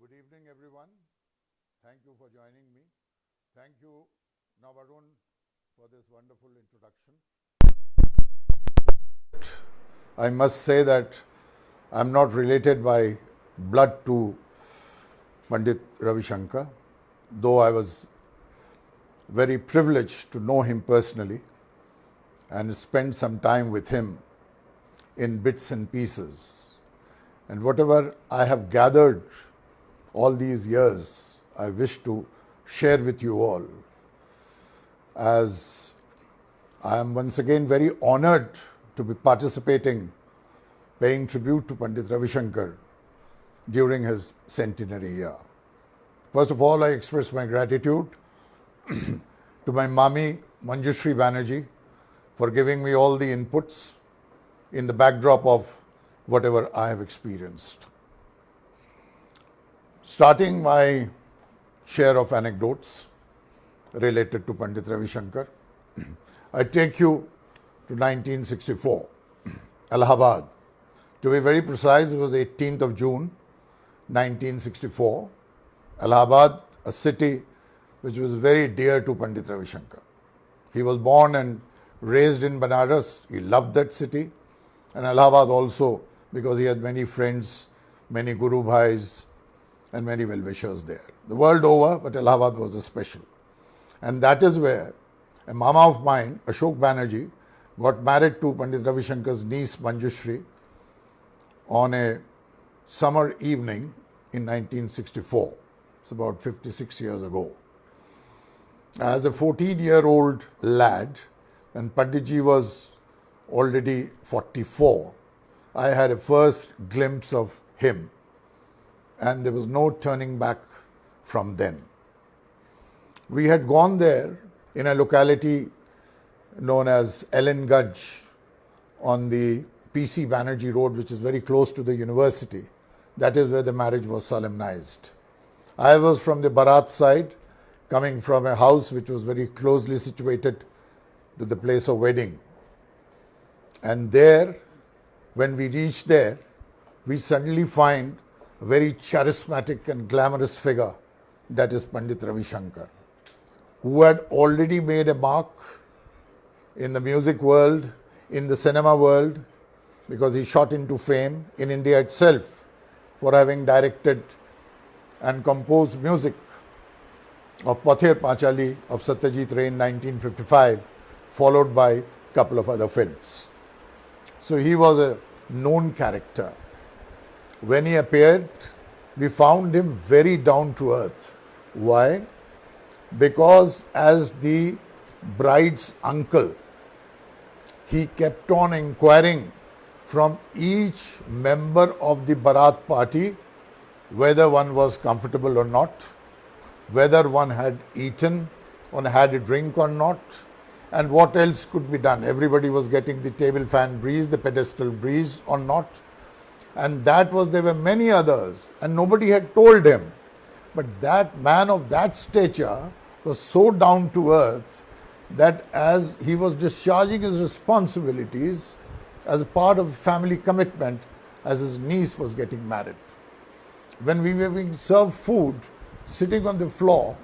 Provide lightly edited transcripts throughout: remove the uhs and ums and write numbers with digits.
Good evening, everyone. Thank you for joining me. Thank you, Navarun, for this wonderful introduction. I must say that I'm not related by blood to Pandit Ravi Shankar, though I was very privileged to know him personally and spend some time with him in bits and pieces. And whatever I have gathered all these years, I wish to share with you all, as I am once again very honored to be participating, paying tribute to Pandit Ravi Shankar during his centenary year. First of all, I express my gratitude to my Mami Manjushri Banerjee for giving me all the inputs in the backdrop of whatever I have experienced. Starting my share of anecdotes related to Pandit Ravi Shankar, I take you to 1964, Allahabad. To be very precise, it was 18th of June, 1964. Allahabad, a city which was very dear to Pandit Ravi Shankar. He was born and raised in Banaras. He loved that city. And Allahabad also, because he had many friends, many Guru Bhais, and many well-wishers there. The world over, but Allahabad was a special. And that is where a mama of mine, Ashok Banerjee, got married to Pandit Ravi Shankar's niece Manjushri on a summer evening in 1964. It's about 56 years ago. As a 14-year-old lad, when Panditji was already 44, I had a first glimpse of him, and there was no turning back from then. We had gone there in a locality known as Ellenganj on the P.C. Banerjee Road, which is very close to the university. That is where the marriage was solemnized. I was from the Bharat side, coming from a house which was very closely situated to the place of wedding. And there, when we reached there, we suddenly find a very charismatic and glamorous figure, that is Pandit Ravi Shankar, who had already made a mark in the music world, in the cinema world, because he shot into fame in India itself for having directed and composed music of Pather Panchali of Satyajit Ray in 1955, followed by a couple of other films. So he was a known character. When he appeared, we found him very down to earth. Why? Because as the bride's uncle, he kept on inquiring from each member of the Bharat party whether one was comfortable or not, whether one had eaten or had a drink or not, and what else could be done. Everybody was getting the table fan breeze, the pedestal breeze or not. And there were many others, and nobody had told him. But that man of that stature was so down to earth that as he was discharging his responsibilities as a part of a family commitment, as his niece was getting married, when we were being served food, sitting on the floor,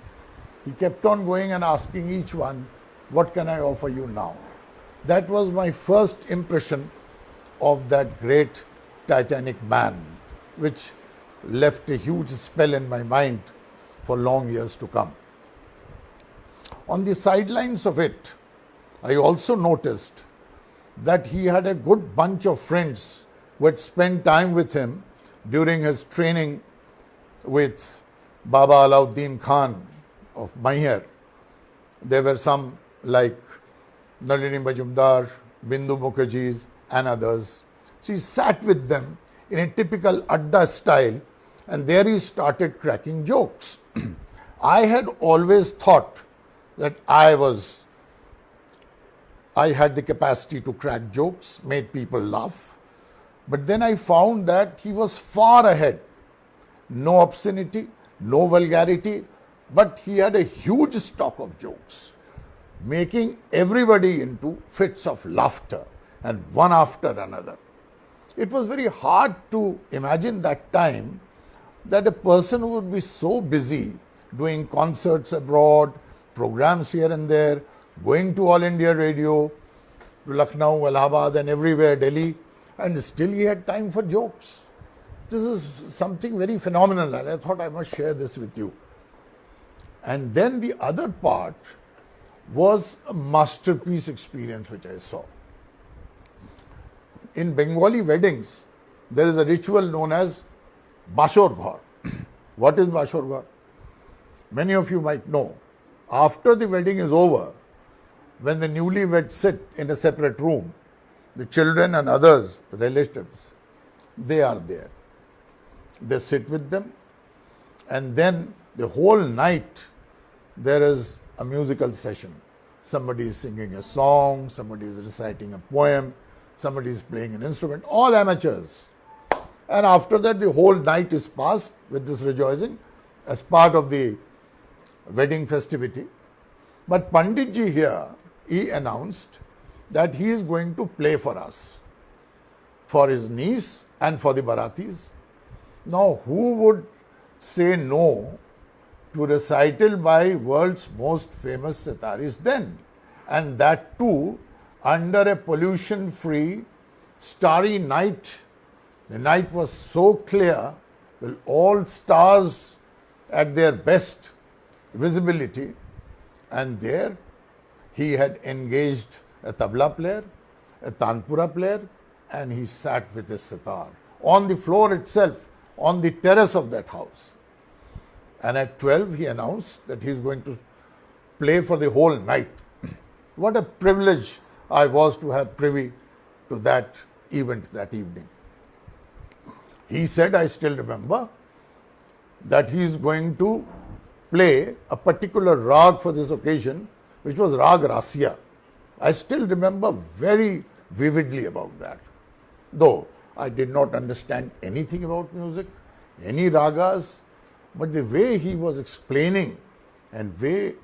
he kept on going and asking each one, "What can I offer you now?" That was my first impression of that great Titanic man, which left a huge spell in my mind for long years to come. On the sidelines of it, I also noticed that he had a good bunch of friends who had spent time with him during his training with Baba Alauddin Khan of Maihar. There were some like Nalini Majumdar, Bindu Mukherjee and others. So he sat with them in a typical Adda style, and there he started cracking jokes. I had always thought that I had the capacity to crack jokes, made people laugh. But then I found that he was far ahead. No obscenity, no vulgarity, but he had a huge stock of jokes, making everybody into fits of laughter, and one after another. It was very hard to imagine that time that a person who would be so busy doing concerts abroad, programs here and there, going to All India Radio, to Lucknow, Allahabad and everywhere, Delhi, and still he had time for jokes. This is something very phenomenal, and I thought I must share this with you. And then the other part was a masterpiece experience which I saw. In Bengali weddings, there is a ritual known as Bashor Ghar. What is Bashor Ghar? Many of you might know. After the wedding is over, when the newlyweds sit in a separate room, the children and others, relatives, they are there. They sit with them, and then the whole night there is a musical session. Somebody is singing a song, somebody is reciting a poem, somebody is playing an instrument, all amateurs. And after that, the whole night is passed with this rejoicing as part of the wedding festivity. But Panditji here, he announced that he is going to play for us, for his niece and for the Baratis. Now, who would say no to recital by world's most famous sitaris then? And that too under a pollution-free, starry night. The night was so clear, with all stars at their best visibility, and there he had engaged a tabla player, a tanpura player, and he sat with his sitar on the floor itself, on the terrace of that house. And at 12 he announced that he is going to play for the whole night. What a privilege I was to have privy to that event that evening. He said, I still remember, that he is going to play a particular rag for this occasion, which was Rag Rasya. I still remember very vividly about that. Though I did not understand anything about music, any ragas, but the way he was explaining and way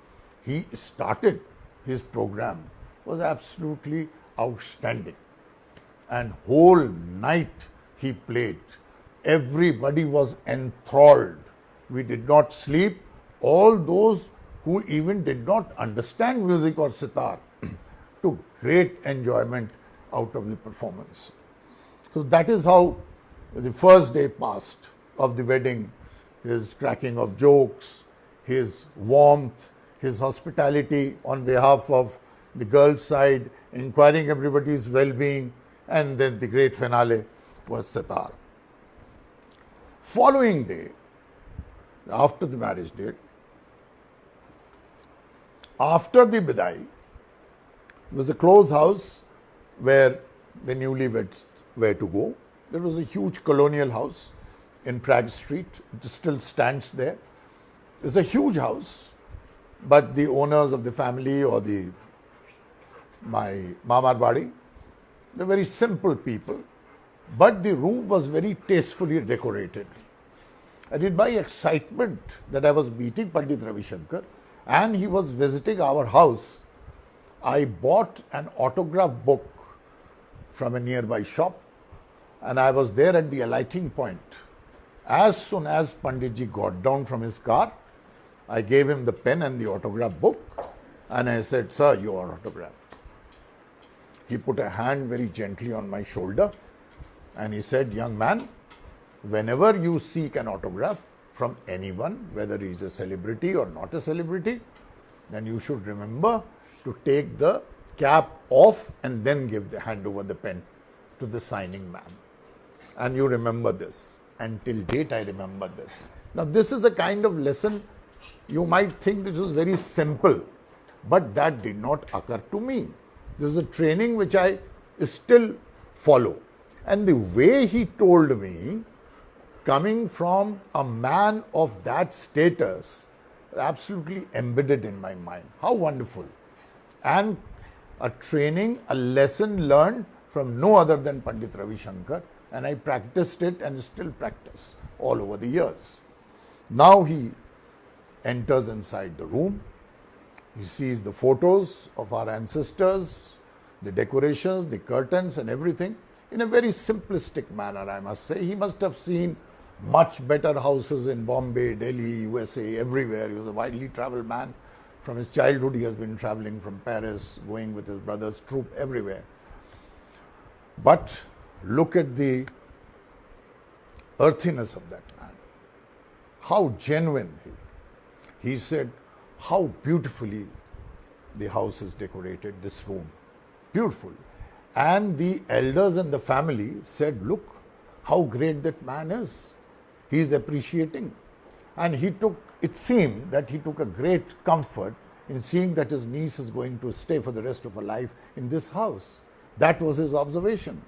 he started his program was absolutely outstanding. And whole night he played. Everybody was enthralled. We did not sleep. All those who even did not understand music or sitar took great enjoyment out of the performance. So that is how the first day passed of the wedding. His cracking of jokes, his warmth, his hospitality on behalf of the girl's side, inquiring everybody's well-being, and then the great finale was sitar. Following day, after the marriage date, after the bidai, was a closed house where the newlyweds were to go. There was a huge colonial house in Prague Street. It still stands there. It's a huge house, but the owners of the family or my Mamar Badi, they're very simple people, but the room was very tastefully decorated. And in my excitement that I was meeting Pandit Ravi Shankar and he was visiting our house, I bought an autograph book from a nearby shop, and I was there at the alighting point. As soon as Panditji got down from his car, I gave him the pen and the autograph book, and I said, "Sir, your autograph." He put a hand very gently on my shoulder and he said, "Young man, whenever you seek an autograph from anyone, whether he is a celebrity or not a celebrity, then you should remember to take the cap off and then hand over the pen to the signing man. And you remember this." And till date, I remember this. Now, this is a kind of lesson, you might think this was very simple, but that did not occur to me. This is a training which I still follow. And the way he told me, coming from a man of that status, absolutely embedded in my mind. How wonderful. And a training, a lesson learned from no other than Pandit Ravi Shankar, and I practiced it and still practice all over the years. Now he enters inside the room. He sees the photos of our ancestors, the decorations, the curtains and everything in a very simplistic manner, I must say. He must have seen much better houses in Bombay, Delhi, USA, everywhere. He was a widely traveled man. From his childhood, he has been traveling from Paris, going with his brother's troupe everywhere. But look at the earthiness of that man. How genuine he. He said, how beautifully the house is decorated, this room. Beautiful. And the elders in the family said, look how great that man is. He is appreciating. And it seemed that he took a great comfort in seeing that his niece is going to stay for the rest of her life in this house. That was his observation.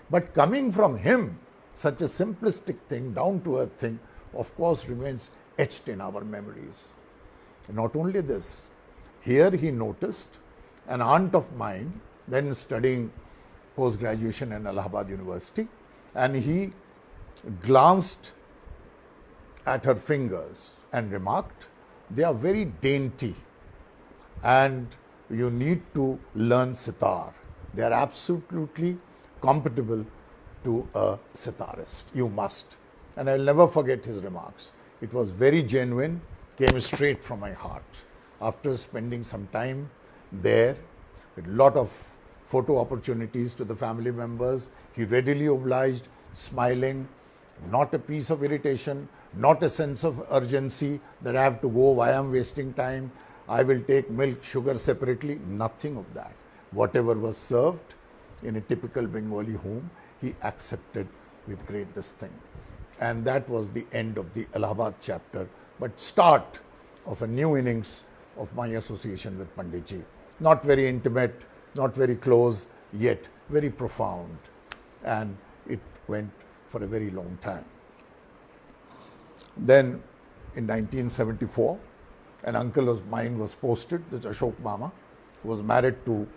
But coming from him, such a simplistic thing, down-to-earth thing, of course remains etched in our memories. Not only this, here he noticed an aunt of mine, then studying post-graduation in Allahabad University, and he glanced at her fingers and remarked, they are very dainty and you need to learn sitar. They are absolutely compatible to a sitarist. You must. And I'll never forget his remarks. It was very genuine, came straight from my heart. After spending some time there, with a lot of photo opportunities to the family members, he readily obliged, smiling, not a piece of irritation, not a sense of urgency that I have to go, why I'm wasting time, I will take milk, sugar separately, nothing of that. Whatever was served in a typical Bengali home, he accepted with great disdain. And that was the end of the Allahabad chapter, but start of a new innings of my association with Panditji. Not very intimate, not very close, yet very profound. And it went for a very long time. Then in 1974, an uncle of mine was posted, this Ashok Mama, who was married to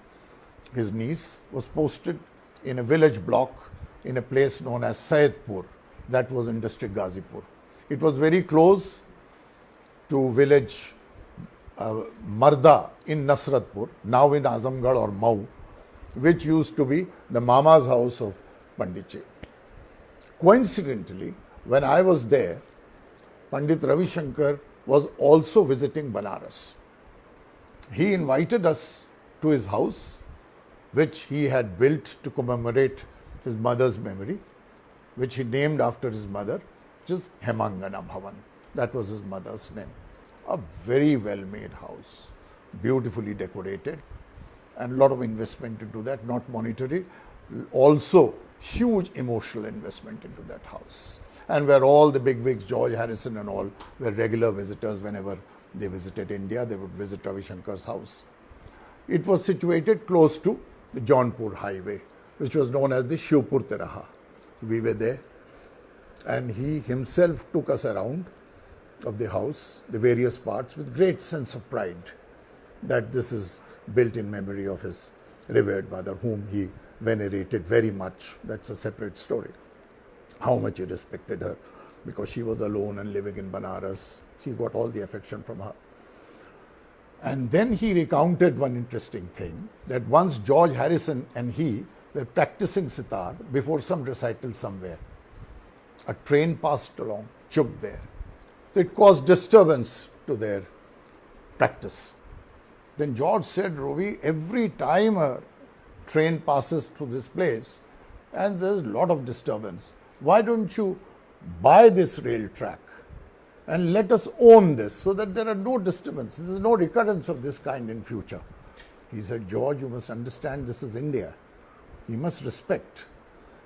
his niece, was posted in a village block in a place known as Saidpur, that was in district Ghazipur. It was very close to village Marda in Nasratpur, now in Azamgarh or Mau, which used to be the Mama's house of Panditji. Coincidentally, when I was there, Pandit Ravi Shankar was also visiting Banaras. He invited us to his house, which he had built to commemorate his mother's memory, which he named after his mother, which is Hemangana Bhavan. That was his mother's name. A very well-made house, beautifully decorated, and a lot of investment into that, not monetary, also huge emotional investment into that house. And where all the bigwigs, George Harrison and all, were regular visitors. Whenever they visited India, they would visit Ravi Shankar's house. It was situated close to the Jaunpur highway, which was known as the Shivpur Tiraha. We were there, and he himself took us around of the house, the various parts, with great sense of pride that this is built in memory of his revered mother, whom he venerated very much. That's a separate story. How much he respected her, because she was alone and living in Banaras. She got all the affection from her. And then he recounted one interesting thing, that once George Harrison and he were practicing sitar before some recital somewhere. A train passed along, chuked there. So it caused disturbance to their practice. Then George said, Ravi, every time a train passes through this place and there's a lot of disturbance, why don't you buy this rail track and let us own this so that there are no disturbances, there is no recurrence of this kind in future. He said, George, you must understand this is India. You must respect.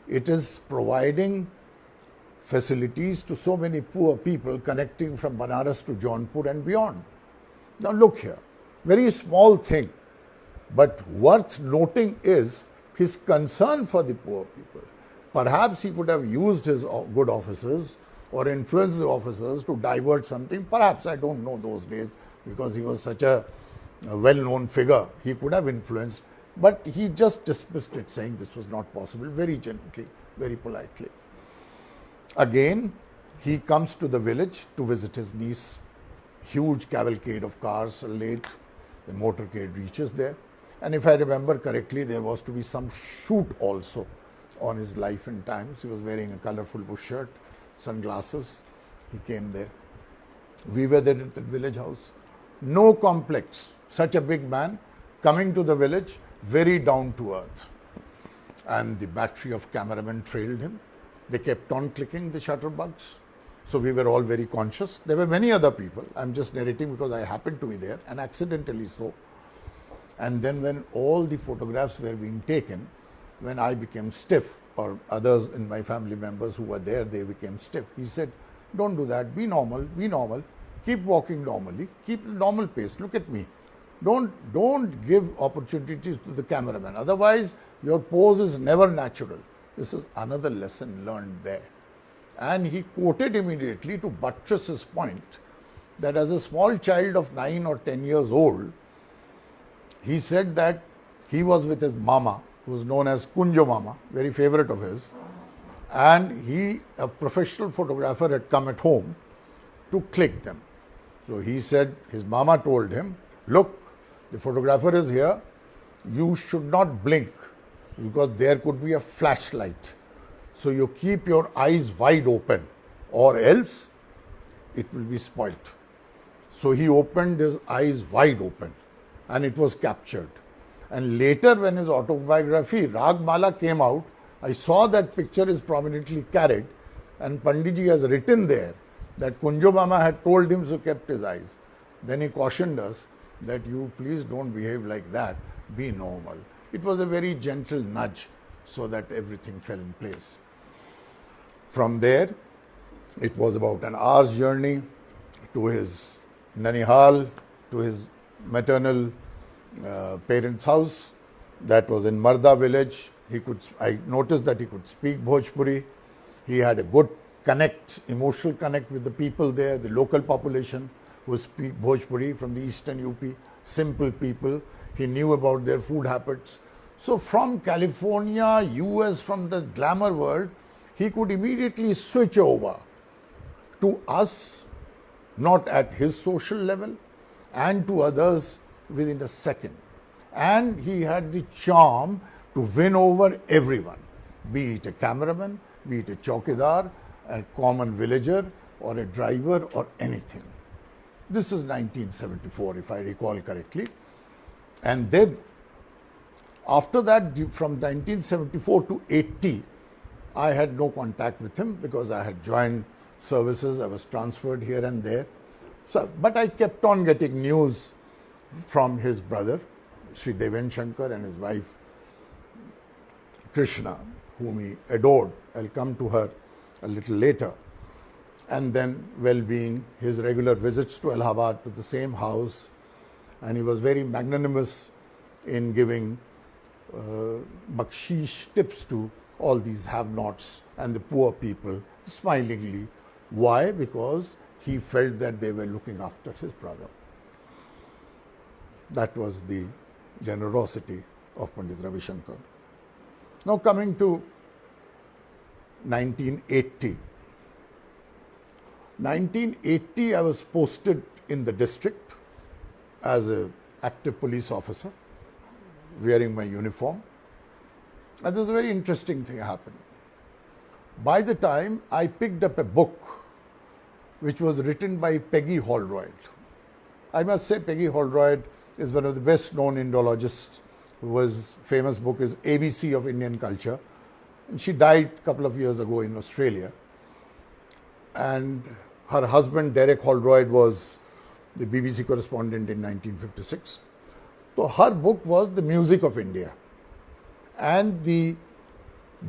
It is providing facilities to so many poor people connecting from Banaras to Jaunpur and beyond. Now look here, very small thing, but worth noting is his concern for the poor people. Perhaps he could have used his good offices or influenced the officers to divert something. Perhaps, I don't know those days, because he was such a well-known figure. He could have influenced, but he just dismissed it, saying this was not possible, very gently, very politely. Again, he comes to the village to visit his niece. Huge cavalcade of cars are late. The motorcade reaches there. And if I remember correctly, there was to be some shoot also on his life and times. He was wearing a colorful bush shirt, sunglasses. He came there. We were there at the village house. No complex. Such a big man coming to the village, very down to earth. And the battery of cameramen trailed him. They kept on clicking the shutter bugs. So we were all very conscious. There were many other people. I'm just narrating because I happened to be there, and accidentally so. And then when all the photographs were being taken, when I became stiff, or others in my family members who were there, they became stiff. He said, don't do that, be normal, keep walking normally, keep normal pace, look at me. Don't give opportunities to the cameraman, otherwise your pose is never natural. This is another lesson learned there. And he quoted immediately to buttress his point that as a small child of 9 or 10 years old, he said that he was with his mama, who was known as Kunjo Mama, very favorite of his, and a professional photographer, had come at home to click them. So he said, his mama told him, look, the photographer is here, you should not blink because there could be a flashlight. So you keep your eyes wide open or else it will be spoilt. So he opened his eyes wide open and it was captured. And later when his autobiography Ragmala came out, I saw that picture is prominently carried, and Panditji has written there that Kunjo Mama had told him, so kept his eyes. Then he cautioned us that you please don't behave like that, be normal. It was a very gentle nudge so that everything fell in place. From there, it was about an hour's journey to his Nanihal, to his maternal parents' house. That was in Marda village. I noticed that he could speak Bhojpuri. He had a good emotional connect with the people there, the local population who speak Bhojpuri from the eastern UP, simple people. He knew about their food habits. So from California, US, from the glamour world, he could immediately switch over to us, not at his social level, and to others within a second. And he had the charm to win over everyone, be it a cameraman, be it a chowkidar, a common villager, or a driver, or anything. This is 1974, if I recall correctly. And then, after that, from 1974 to 80, I had no contact with him because I had joined services, I was transferred here and there. So, but I kept on getting news from his brother, Sri Deven Shankar, and his wife, Krishna, whom he adored. I'll come to her a little later. And then well-being, his regular visits to Allahabad, to the same house, and he was very magnanimous in giving bakshish tips to all these have-nots and the poor people, smilingly. Why? Because he felt that they were looking after his brother. That was the generosity of Pandit Ravi Shankar. Now coming to 1980. 1980, I was posted in the district as an active police officer, wearing my uniform. And there's a very interesting thing happened. By the time I picked up a book which was written by Peggy Holroyd. I must say Peggy Holroyd is one of the best known Indologists, whose famous book is ABC of Indian Culture. And she died a couple of years ago in Australia. And her husband, Derek Holroyd, was the BBC correspondent in 1956. So her book was The Music of India. And the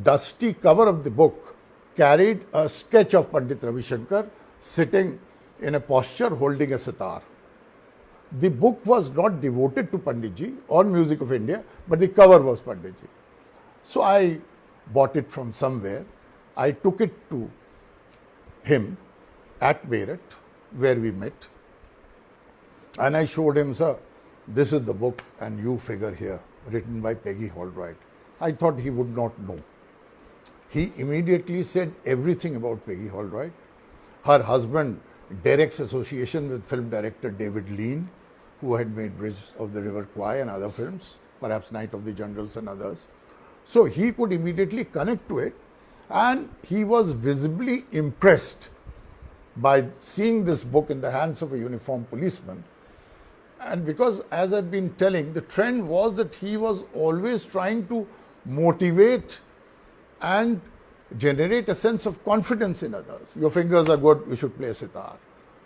dusty cover of the book carried a sketch of Pandit Ravi Shankar sitting in a posture holding a sitar. The book was not devoted to Panditji or Music of India, but the cover was Panditji. So I bought it from somewhere. I took it to him at Meerut, where we met, and I showed him, sir, this is the book and you figure here, written by Peggy Holroyd. I thought he would not know. He immediately said everything about Peggy Holroyd, her husband, Derek's association with film director David Lean, who had made Bridge of the River Kwai and other films, perhaps Night of the Generals and others. So he could immediately connect to it, And he was visibly impressed by seeing this book in the hands of a uniformed policeman. And because, as I've been telling, the trend was that he was always trying to motivate and generate a sense of confidence in others. Your fingers are good, you should play sitar.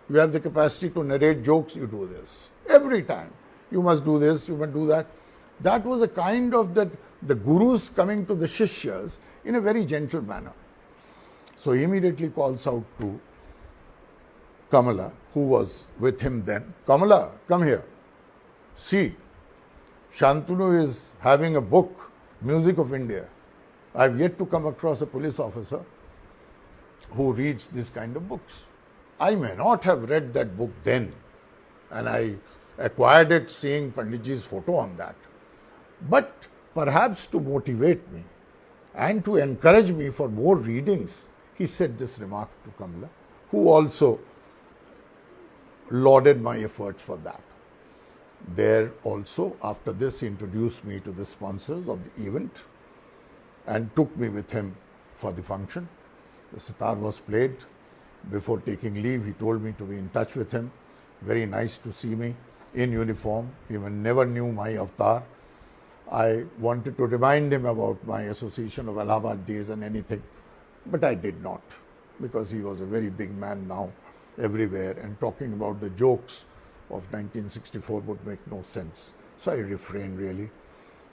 You have the capacity to narrate jokes, you do this. Every time. You must do this, you must do that. That was a kind of that the gurus coming to the shishyas in a very gentle manner. So he immediately calls out to Kamala, who was with him then. Kamala, come here. See, Shantanu is having a book, Music of India. I've yet to come across a police officer who reads this kind of books. I may not have read that book then, and I acquired it seeing Panditji's photo on that. But perhaps to motivate me and to encourage me for more readings, he said this remark to Kamala, who also lauded my efforts for that. There also, after this, he introduced me to the sponsors of the event and took me with him for the function. The sitar was played. Before taking leave, he told me to be in touch with him. Very nice to see me in uniform. He never knew my avatar. I wanted to remind him about my association of Allahabad days and anything, but I did not, because he was a very big man now everywhere, and talking about the jokes of 1964 would make no sense. So I refrained really.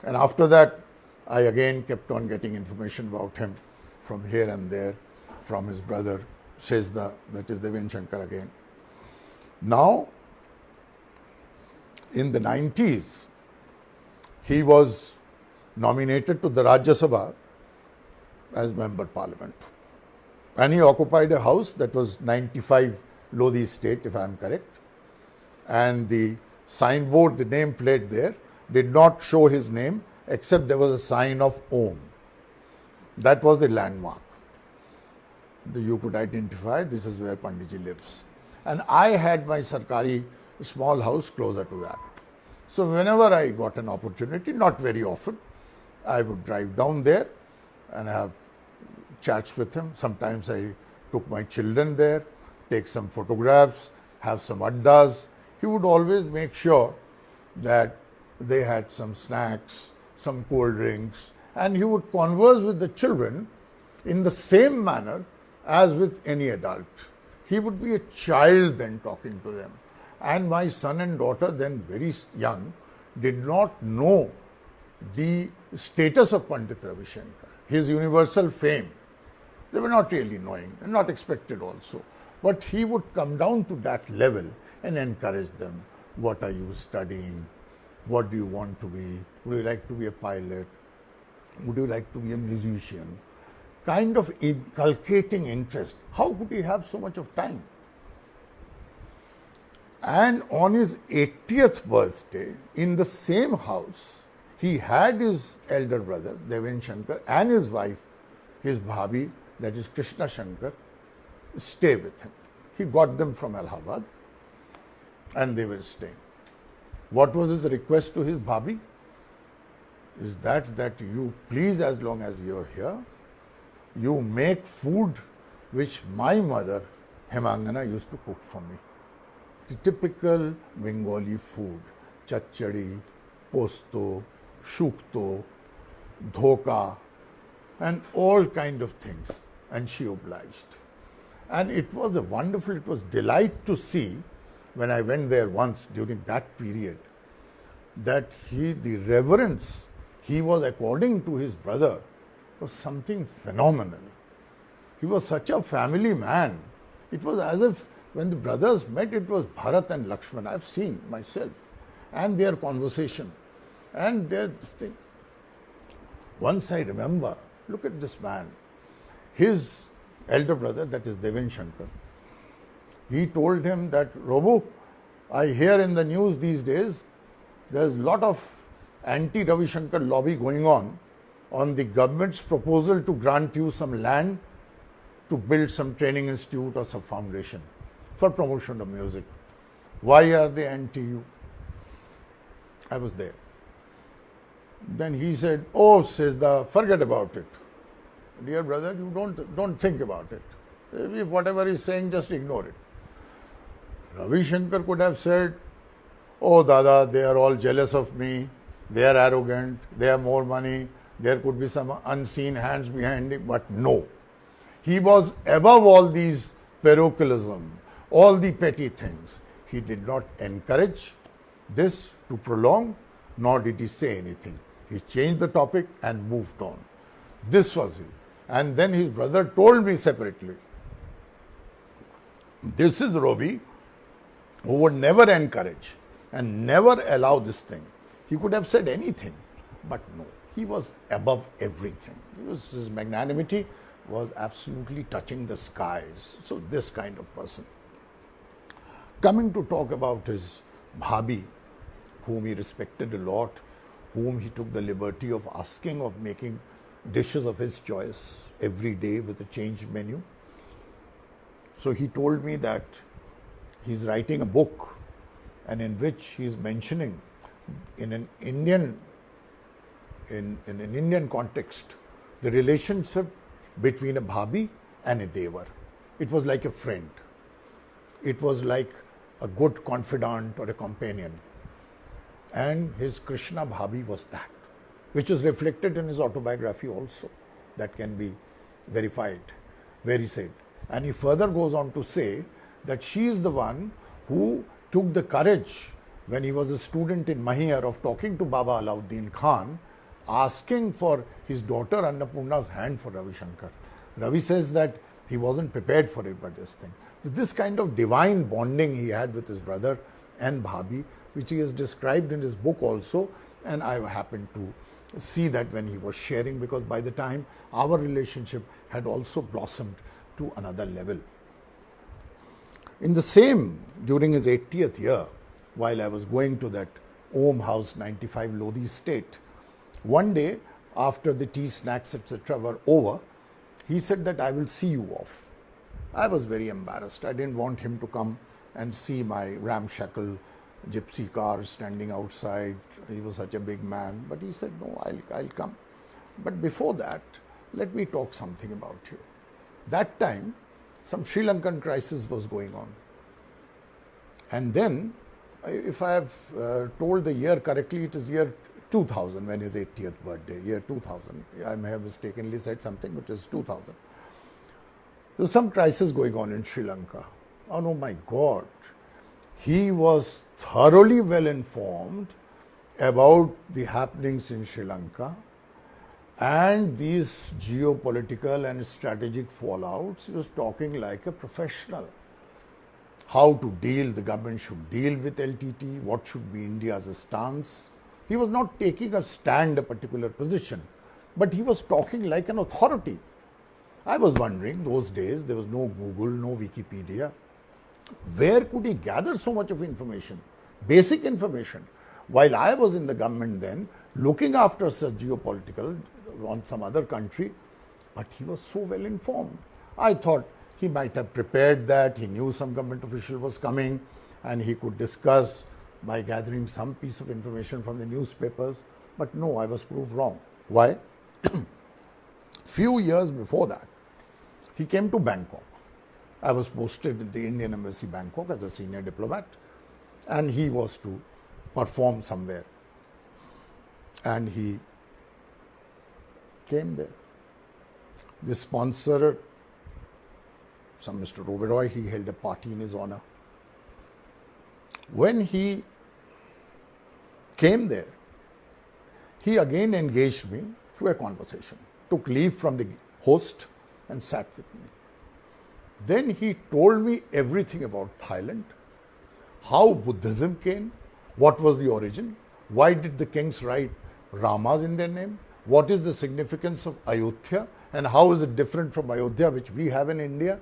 And after that, I again kept on getting information about him from here and there, from his brother Shezda, that is Devendra Shankar again. Now, in the 90s, he was nominated to the Rajya Sabha as Member Parliament. And he occupied a house that was 95 Lodi Estate, if I am correct. And the signboard, the name plate there, did not show his name, except there was a sign of Om. That was the landmark. You could identify this is where Panditji lives. And I had my Sarkari small house closer to that. So whenever I got an opportunity, not very often, I would drive down there and have chats with him. Sometimes I took my children there, take some photographs, have some addas. He would always make sure that they had some snacks, some cold drinks, and he would converse with the children in the same manner as with any adult. He would be a child then talking to them. And my son and daughter, then very young, did not know the status of Pandit Ravi Shankar, his universal fame. They were not really knowing and not expected also. But he would come down to that level and encourage them. What are you studying? What do you want to be? Would you like to be a pilot? Would you like to be a musician? Kind of inculcating interest. How could he have so much of time? And on his 80th birthday, in the same house, he had his elder brother, Devendra Shankar, and his wife, his bhabi, that is Krishna Shankar, stay with him. He got them from Allahabad, and they were staying. What was his request to his bhabi? Is that you please, as long as you're here, you make food which my mother, Hemangana, used to cook for me. The typical Bengali food, chachadi, posto, shukto, dhoka, and all kind of things. And she obliged. And it was it was delight to see, when I went there once during that period, that the reverence he was according to his brother was something phenomenal. He was such a family man. It was as if when the brothers met, it was Bharat and Lakshman. I've seen myself. And their conversation. And their thing. Once I remember, look at this man. His elder brother, that is Devendra Shankar, he told him that, Robu, I hear in the news these days, there's a lot of anti-Ravi Shankar lobby going on the government's proposal to grant you some land to build some training institute or some foundation for promotion of music. Why are they anti you? I was there. Then he said, oh, says forget about it. dear brother, you don't think about it. If whatever he's saying, just ignore it. Ravi Shankar could have said, oh Dada, they are all jealous of me, they are arrogant, they have more money, there could be some unseen hands behind it, but no. He was above all these parochialism, all the petty things. He did not encourage this to prolong, nor did he say anything. He changed the topic and moved on. This was it. And then his brother told me separately, this is Robbie, who would never encourage and never allow this thing. He could have said anything, but no, he was above everything. His magnanimity was absolutely touching the skies. So this kind of person. Coming to talk about his Bhabi, whom he respected a lot, whom he took the liberty of asking of making dishes of his choice every day with a changed menu. So he told me that he's writing a book, and in which he's mentioning in an Indian context the relationship between a Bhabi and a Devar. It was like a friend. It was like a good confidant or a companion. And his Krishna Bhabi was that, which is reflected in his autobiography also. That can be verified, where he said. And he further goes on to say that she is the one who took the courage when he was a student in Mahir of talking to Baba Alauddin Khan, asking for his daughter Annapurna's hand for Ravi Shankar. Ravi says that he wasn't prepared for it, but this thing. This kind of divine bonding he had with his brother and Bhabi, which he has described in his book also, and I happened to see that when he was sharing, because by the time our relationship had also blossomed to another level. In the same, during his 80th year, while I was going to that Om House 95 Lodi State, one day after the tea, snacks, etc. were over, he said that I will see you off. I was very embarrassed. I didn't want him to come and see my ramshackle gypsy car standing outside. He was such a big man. But he said, no, I'll come. But before that, let me talk something about you. That time, some Sri Lankan crisis was going on. And then, if I have told the year correctly, it is year 2000 when his 80th birthday, year 2000. I may have mistakenly said something, but it is 2000. There was some crisis going on in Sri Lanka. And oh my God, he was thoroughly well informed about the happenings in Sri Lanka and these geopolitical and strategic fallouts. He was talking like a professional. How to deal, the government should deal with LTT, what should be India's stance. He was not taking a stand, a particular position, but he was talking like an authority. I was wondering, those days there was no Google, no Wikipedia. Where could he gather so much of information, basic information? While I was in the government then, looking after such geopolitical on some other country, but he was so well informed. I thought he might have prepared that, he knew some government official was coming and he could discuss by gathering some piece of information from the newspapers. But no, I was proved wrong. Why? Few years before that, he came to Bangkok. I was posted in the Indian Embassy Bangkok as a senior diplomat, and he was to perform somewhere. And he came there. The sponsor, some Mr. Oberoi, he held a party in his honor. When he came there, he again engaged me through a conversation, took leave from the host and sat with me. Then he told me everything about Thailand, how Buddhism came, what was the origin, why did the kings write Ramas in their name, what is the significance of Ayodhya, and how is it different from Ayodhya which we have in India.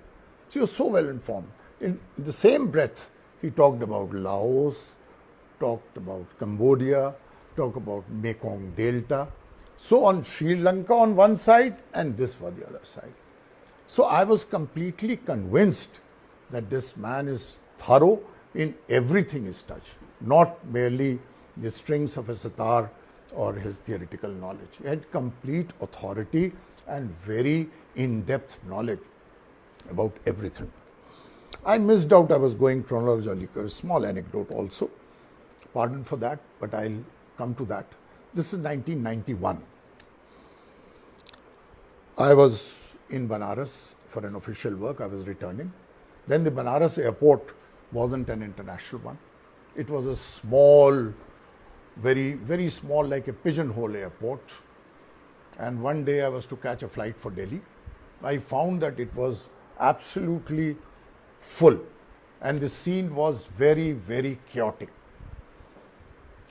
So he was so well informed. In the same breath, he talked about Laos, talked about Cambodia, talked about Mekong Delta. So on Sri Lanka on one side and this was the other side. So I was completely convinced that this man is thorough in everything he touched, not merely the strings of a sitar or his theoretical knowledge. He had complete authority and very in-depth knowledge about everything. I missed out, I was going chronologically, small anecdote also. Pardon for that, but I'll come to that. This is 1991. I was in Banaras for an official work, I was returning. Then the Banaras airport wasn't an international one. It was a small, very, very small, like a pigeonhole airport. And one day I was to catch a flight for Delhi. I found that it was absolutely full and the scene was very, very chaotic.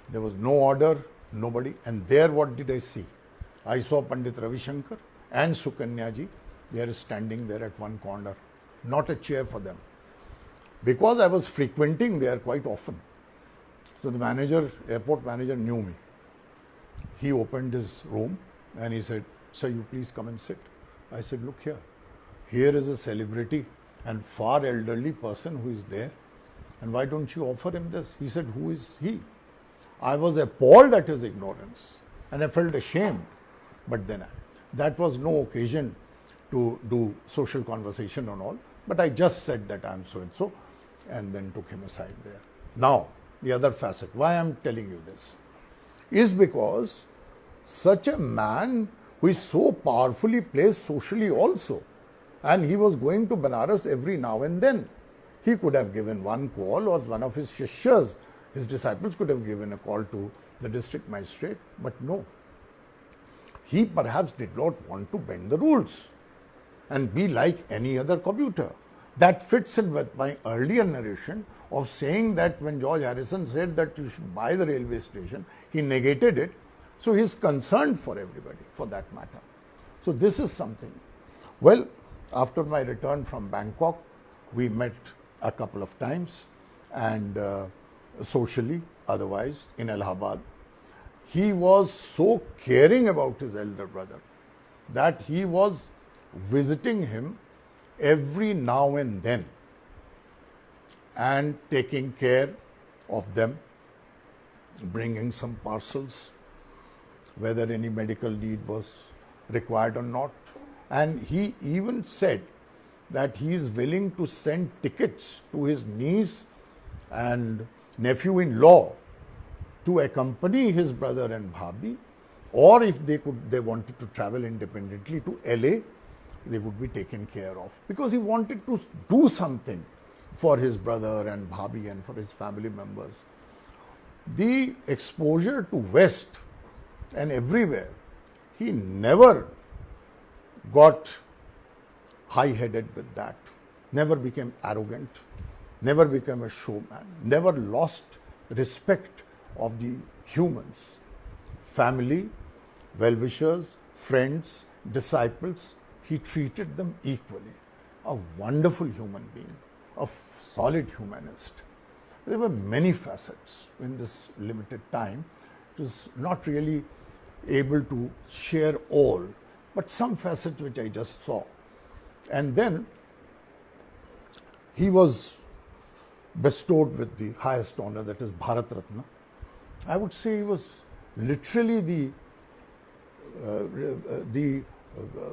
There was no order, nobody. And there what did I see? I saw Pandit Ravi Shankar and Sukanya ji. They are standing there at one corner. Not a chair for them. Because I was frequenting there quite often. So the manager, airport manager knew me. He opened his room and he said, "Sir, you please come and sit." I said, "Look here. Here is a celebrity and far elderly person who is there. And why don't you offer him this?" He said, "Who is he?" I was appalled at his ignorance and I felt ashamed. But then that was no occasion to do social conversation and all. But I just said that I am so and so and then took him aside there. Now, the other facet, why I am telling you this, is because such a man who is so powerfully placed socially also, and he was going to Banaras every now and then. He could have given one call, or one of his shishyas, his disciples could have given a call to the district magistrate, but no. He perhaps did not want to bend the rules and be like any other commuter. That fits in with my earlier narration of saying that when George Harrison said that you should buy the railway station, he negated it. So he is concerned for everybody, for that matter. So this is something. Well, after my return from Bangkok, we met a couple of times and socially, otherwise, in Allahabad. He was so caring about his elder brother that he was visiting him every now and then and taking care of them, bringing some parcels, whether any medical need was required or not. And he even said that he is willing to send tickets to his niece and nephew-in-law to accompany his brother and bhabhi, or if they wanted to travel independently to LA, they would be taken care of, because he wanted to do something for his brother and bhabhi and for his family members. The exposure to West and everywhere, he never got high-headed with that, never became arrogant, never became a showman, never lost respect of the humans, family, well-wishers, friends, disciples. He treated them equally. A wonderful human being, a solid humanist. There were many facets in this limited time. It was not really able to share all, but some facets which I just saw. And then he was bestowed with the highest honor, that is Bharat Ratna. I would say he was literally the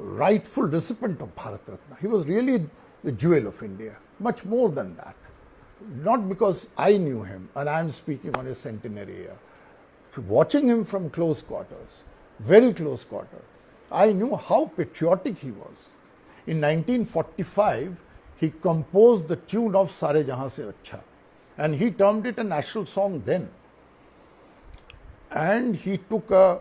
rightful recipient of Bharat Ratna. He was really the jewel of India, much more than that. Not because I knew him, and I am speaking on his centenary year. Watching him from close quarters, very close quarters, I knew how patriotic he was. In 1945, he composed the tune of Sare Jahan Se Achha, and he termed it a national song then. And he took a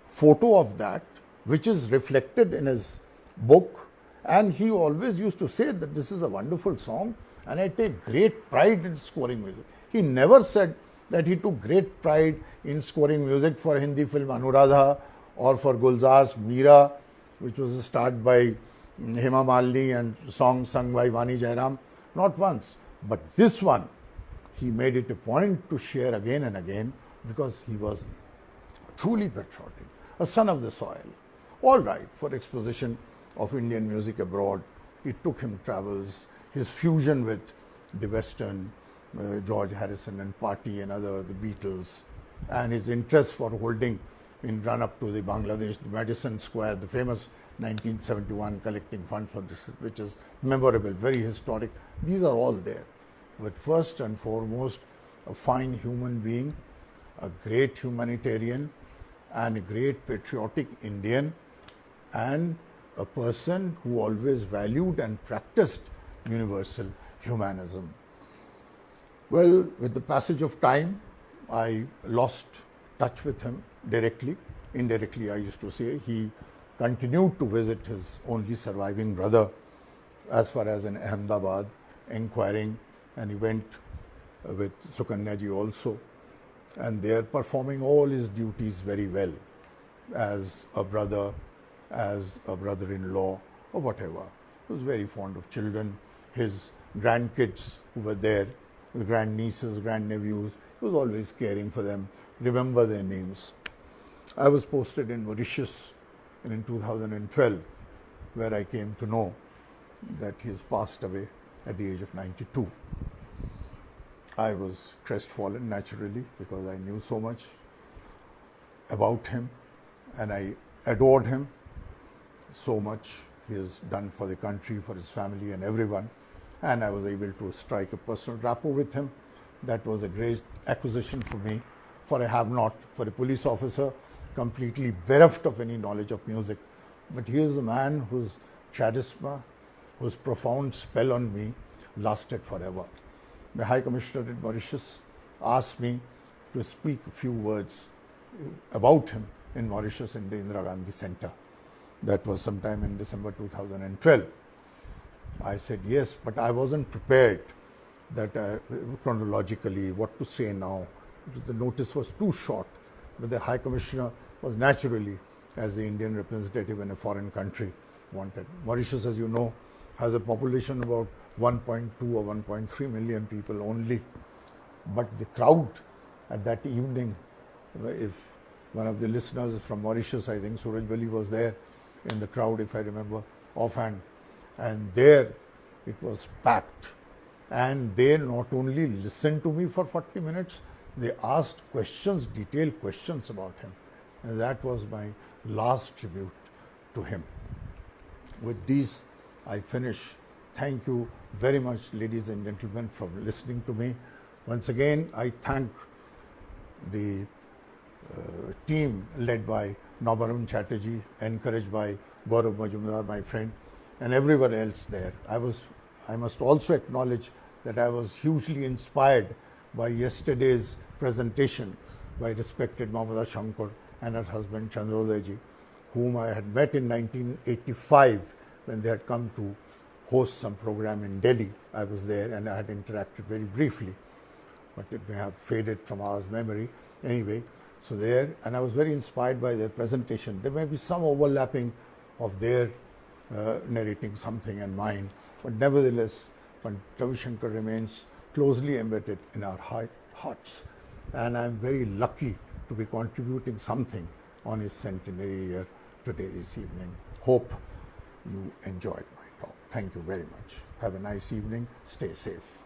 photo of that, which is reflected in his book, and he always used to say that this is a wonderful song and I take great pride in scoring music. He never said that he took great pride in scoring music for Hindi film Anuradha or for Gulzar's Meera, which was starred by Hema Malini and song sung by Vani Jairam. Not once, but this one, he made it a point to share again and again, because he was truly patriotic, a son of the soil. All right, for exposition of Indian music abroad, it took him travels, his fusion with the Western, George Harrison and Party and other, the Beatles, and his interest for holding in run-up to the Bangladesh, the Madison Square, the famous 1971 collecting funds for this, which is memorable, very historic. These are all there. But first and foremost, a fine human being, a great humanitarian, and a great patriotic Indian, and a person who always valued and practiced universal humanism. Well, with the passage of time, I lost touch with him directly. Indirectly, I used to say. He continued to visit his only surviving brother as far as in Ahmedabad, inquiring, and he went with Sukanya ji also, and there performing all his duties very well as a brother, as a brother-in-law, or whatever. He was very fond of children. His grandkids who were there, the grandnieces, grandnephews, he was always caring for them, remember their names. I was posted in Mauritius in 2012, where I came to know that he has passed away at the age of 92. I was crestfallen naturally because I knew so much about him and I adored him so much. He has done for the country, for his family and everyone, and I was able to strike a personal rapport with him. That was a great acquisition for me, for I have not, for a police officer completely bereft of any knowledge of music. But he is a man whose charisma, whose profound spell on me lasted forever. The High Commissioner in Mauritius asked me to speak a few words about him in Mauritius in the Indira Gandhi Center. That was sometime in December 2012. I said yes, but I wasn't prepared that chronologically what to say now. The notice was too short, but the High Commissioner was naturally, as the Indian representative in a foreign country, wanted. Mauritius, as you know, has a population about 1.2 or 1.3 million people only. But the crowd at that evening, if one of the listeners from Mauritius, I think Suraj Bali was there in the crowd, if I remember offhand, and there it was packed. And they not only listened to me for 40 minutes, they asked questions, detailed questions about him. And that was my last tribute to him. With these, I finish. Thank you very much, ladies and gentlemen, for listening to me. Once again, I thank the team led by Nabarun Chatterjee, encouraged by Gaurav Majumdar, my friend, and everyone else there. I must also acknowledge that I was hugely inspired by yesterday's presentation by respected Mamata Shankar and her husband Chandrodaya, whom I had met in 1985 when they had come to host some program in Delhi. I was there and I had interacted very briefly, but it may have faded from our memory. Anyway, so there, and I was very inspired by their presentation. There may be some overlapping of their narrating something and mine, but nevertheless, Pandit Ravi Shankar remains closely embedded in our hearts. And I'm very lucky to be contributing something on his centenary year today, this evening. Hope you enjoyed my talk. Thank you very much. Have a nice evening. Stay safe.